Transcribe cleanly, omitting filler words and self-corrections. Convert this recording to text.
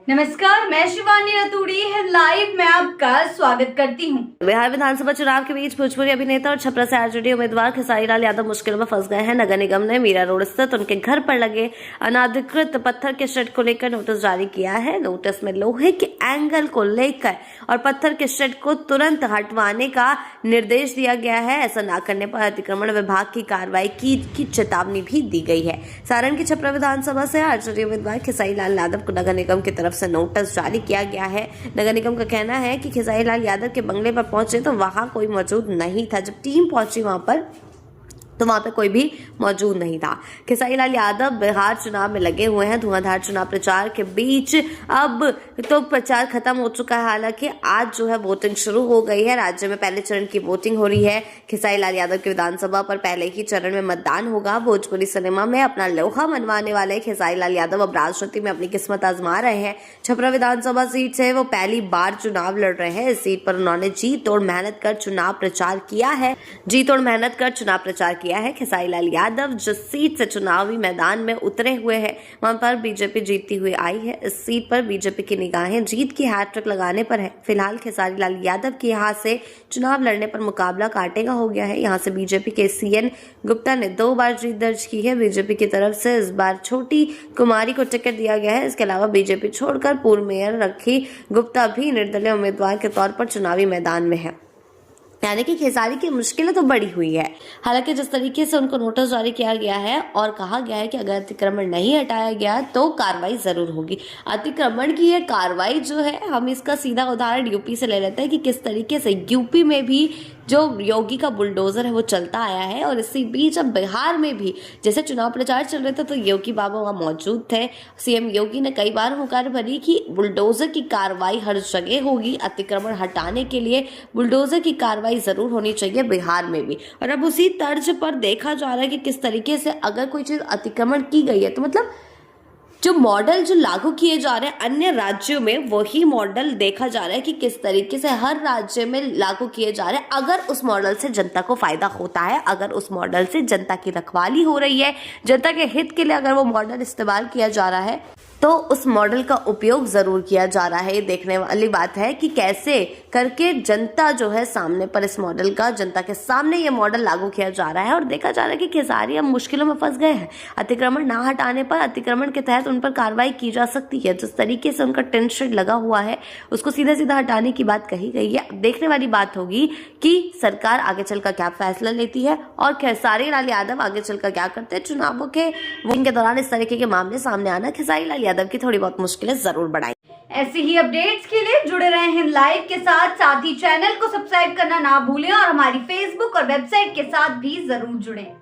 नमस्कार, मैं शिवानी रतूड़ी लाइव में आपका स्वागत करती हूँ। बिहार विधानसभा चुनाव के बीच भोजपुरी अभिनेता और छपरा से आरजेडी उम्मीदवार खेसारी लाल यादव मुश्किल में फंस गए हैं। नगर निगम ने मीरा रोड स्थित उनके घर पर लगे अनाधिकृत पत्थर के शेड को लेकर नोटिस जारी किया है। नोटिस में लोहे के एंगल को लेकर और पत्थर के शेड को तुरंत हटवाने का निर्देश दिया गया है। ऐसा न करने पर अतिक्रमण विभाग की कार्रवाई की चेतावनी भी दी गई है। सारण की छपरा विधानसभा से आरजेडी उम्मीदवार खेसारी लाल यादव को नगर निगम की तरफ से नोटिस जारी किया गया है। नगर निगम का कहना है कि खेसारी लाल यादव के बंगले पर पहुंचे तो वहां कोई मौजूद नहीं था। जब टीम पहुंची वहां पर तो वहां पे कोई भी मौजूद नहीं था। खेसारी लाल यादव बिहार चुनाव में लगे हुए हैं। धुआंधार चुनाव प्रचार के बीच अब तो प्रचार खत्म हो चुका है। हालांकि आज जो है वोटिंग शुरू हो गई है। राज्य में पहले चरण की वोटिंग हो रही है। खेसारी लाल यादव की विधानसभा पर पहले ही चरण में मतदान होगा। भोजपुरी सिनेमा में अपना लोहा मनवाने वाले खेसारी लाल यादव अब राजनीति में अपनी किस्मत आजमा रहे हैं। छपरा विधानसभा सीट से वो पहली बार चुनाव लड़ रहे हैं। इस सीट पर उन्होंने जी तोड़ मेहनत कर चुनाव प्रचार किया है। खेसारी लाल यादव जिस सीट से चुनावी मैदान में उतरे हुए हैं वहां पर बीजेपी जीतती हुई आई है। इस सीट पर बीजेपी की निगाहें जीत की हैट्रिक लगाने पर है। फिलहाल खेसारी लाल यादव के यहां से चुनाव लड़ने पर मुकाबला काटेगा हो गया है। यहां से बीजेपी के सीएन गुप्ता ने 2 बार जीत दर्ज की है। बीजेपी की तरफ से इस बार छोटी कुमारी को टिकट दिया गया है। इसके अलावा बीजेपी छोड़कर पूर्व मेयर रखी गुप्ता भी निर्दलीय उम्मीदवार के तौर पर चुनावी मैदान में है। यानी कि खेसारी की मुश्किलें तो बड़ी हुई है। हालांकि जिस तरीके से उनको नोटिस जारी किया गया है और कहा गया है कि अगर अतिक्रमण नहीं हटाया गया तो कार्रवाई जरूर होगी। अतिक्रमण की ये कार्रवाई जो है, हम इसका सीधा उदाहरण यूपी से ले लेते हैं कि किस तरीके से यूपी में भी जो योगी का बुलडोजर है वो चलता आया है। और इसी बीच अब बिहार में भी जैसे चुनाव प्रचार चल रहे थे तो योगी बाबा वहां मौजूद थे। सीएम योगी ने कई बार हुंकार भरी कि बुलडोजर की कार्रवाई हर जगह होगी। अतिक्रमण हटाने के लिए बुलडोजर की कार्रवाई जरूर होनी चाहिए बिहार में भी। और अब उसी तर्ज पर देखा जा रहा है कि किस तरीके से अगर कोई चीज अतिक्रमण की गई है तो मतलब जो मॉडल जो लागू किए जा रहे हैं अन्य राज्यों में वही मॉडल देखा जा रहा है कि किस तरीके से हर राज्य में लागू किए जा रहे हैं। अगर उस मॉडल से जनता को फायदा होता है, अगर उस मॉडल से जनता की रखवाली हो रही है, जनता के हित के लिए अगर वो मॉडल इस्तेमाल किया जा रहा है तो उस मॉडल का उपयोग जरूर किया जा रहा है। ये देखने वाली बात है कि कैसे करके जनता जो है सामने पर इस मॉडल का जनता के सामने ये मॉडल लागू किया जा रहा है। और देखा जा रहा है कि खेसारी अब मुश्किलों में फंस गए हैं। अतिक्रमण ना हटाने पर अतिक्रमण के तहत उन पर कार्रवाई की जा सकती है। जिस तरीके से उनका टेंट शेड लगा हुआ है उसको सीधा सीधा हटाने की बात कही गई है। देखने वाली बात होगी कि सरकार आगे चलकर क्या फैसला लेती है और खेसारी लाल यादव आगे चलकर क्या करते हैं। चुनावों के वोटिंग के दौरान इस तरीके के मामले सामने आना खेसारी लाल यादव की थोड़ी बहुत मुश्किलें जरूर बढ़ाई। ऐसे ही अपडेट्स के लिए जुड़े रहे हैं लाइव के साथ ही चैनल को सब्सक्राइब करना ना भूलें और हमारी फेसबुक और वेबसाइट के साथ भी जरूर जुड़ें।